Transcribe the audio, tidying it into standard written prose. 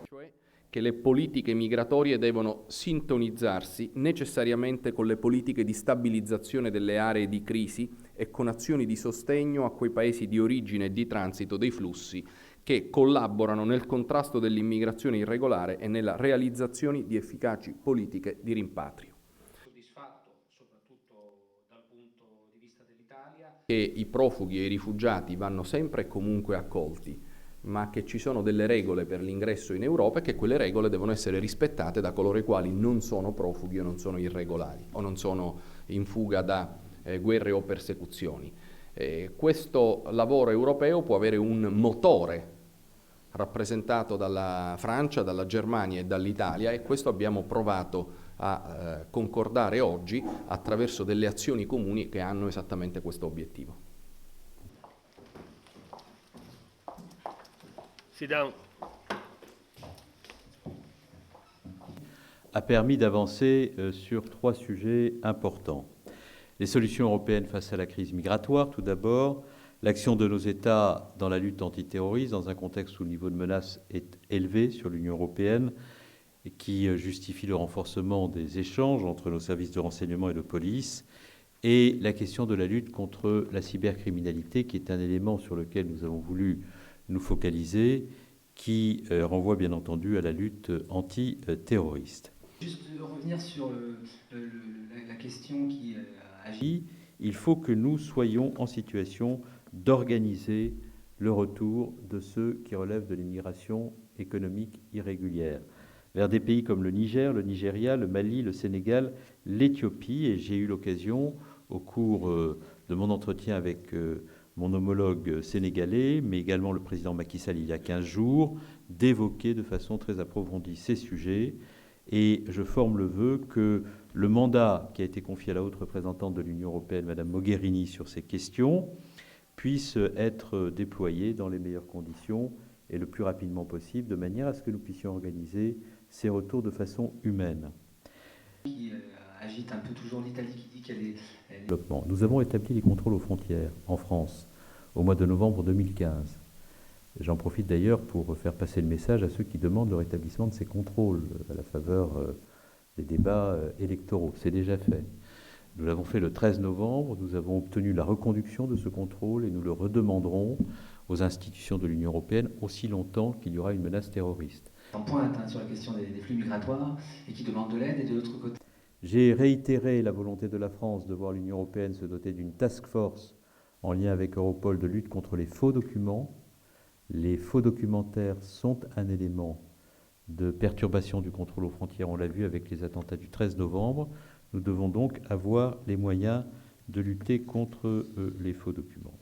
Cioè che le politiche migratorie devono sintonizzarsi necessariamente con le politiche di stabilizzazione delle aree di crisi e con azioni di sostegno a quei paesi di origine e di transito dei flussi che collaborano nel contrasto dell'immigrazione irregolare e nella realizzazione di efficaci politiche di rimpatrio. Soprattutto dal punto di vista dell'Italia, che i profughi e i rifugiati vanno sempre e comunque accolti, ma che ci sono delle regole per l'ingresso in Europa e che quelle regole devono essere rispettate da coloro i quali non sono profughi o non sono irregolari o non sono in fuga da guerre o persecuzioni. Questo lavoro europeo può avere un motore rappresentato dalla Francia, dalla Germania e dall'Italia, e questo abbiamo provato a concordare oggi attraverso delle azioni comuni che hanno esattamente questo obiettivo. Sit down. A permis d'avancer sur 3 sujets importants. Les solutions européennes face à la crise migratoire, tout d'abord, l'action de nos États dans la lutte antiterroriste, dans un contexte où le niveau de menace est élevé sur l'Union européenne et qui justifie le renforcement des échanges entre nos services de renseignement et de police, et la question de la lutte contre la cybercriminalité, qui est un élément sur lequel nous avons voulu nous focaliser, qui renvoie bien entendu à la lutte antiterroriste. Juste revenir sur la question qui agit. Il faut que nous soyons en situation d'organiser le retour de ceux qui relèvent de l'immigration économique irrégulière vers des pays comme le Niger, le Nigeria, le Mali, le Sénégal, l'Éthiopie. Et j'ai eu l'occasion, au cours de mon entretien avec mon homologue sénégalais, mais également le président Macky Sall il y a 15 jours, d'évoquer de façon très approfondie ces sujets. Et je forme le vœu que le mandat qui a été confié à la haute représentante de l'Union européenne, Madame Mogherini, sur ces questions, puisse être déployé dans les meilleures conditions et le plus rapidement possible, de manière à ce que nous puissions organiser ces retours de façon humaine. Qui agite un peu toujours l'Italie, qui dit qu'elle est... Nous avons établi les contrôles aux frontières en France au mois de novembre 2015. J'en profite d'ailleurs pour faire passer le message à ceux qui demandent le rétablissement de ces contrôles à la faveur des débats électoraux. C'est déjà fait. Nous l'avons fait le 13 novembre, nous avons obtenu la reconduction de ce contrôle et nous le redemanderons aux institutions de l'Union européenne aussi longtemps qu'il y aura une menace terroriste. En pointe sur la question des flux migratoires et qui demande de l'aide, et de l'autre côté. J'ai réitéré la volonté de la France de voir l'Union européenne se doter d'une task force en lien avec Europol de lutte contre les faux documents. Les faux documentaires sont un élément de perturbation du contrôle aux frontières, on l'a vu avec les attentats du 13 novembre. Nous devons donc avoir les moyens de lutter contre les faux documents.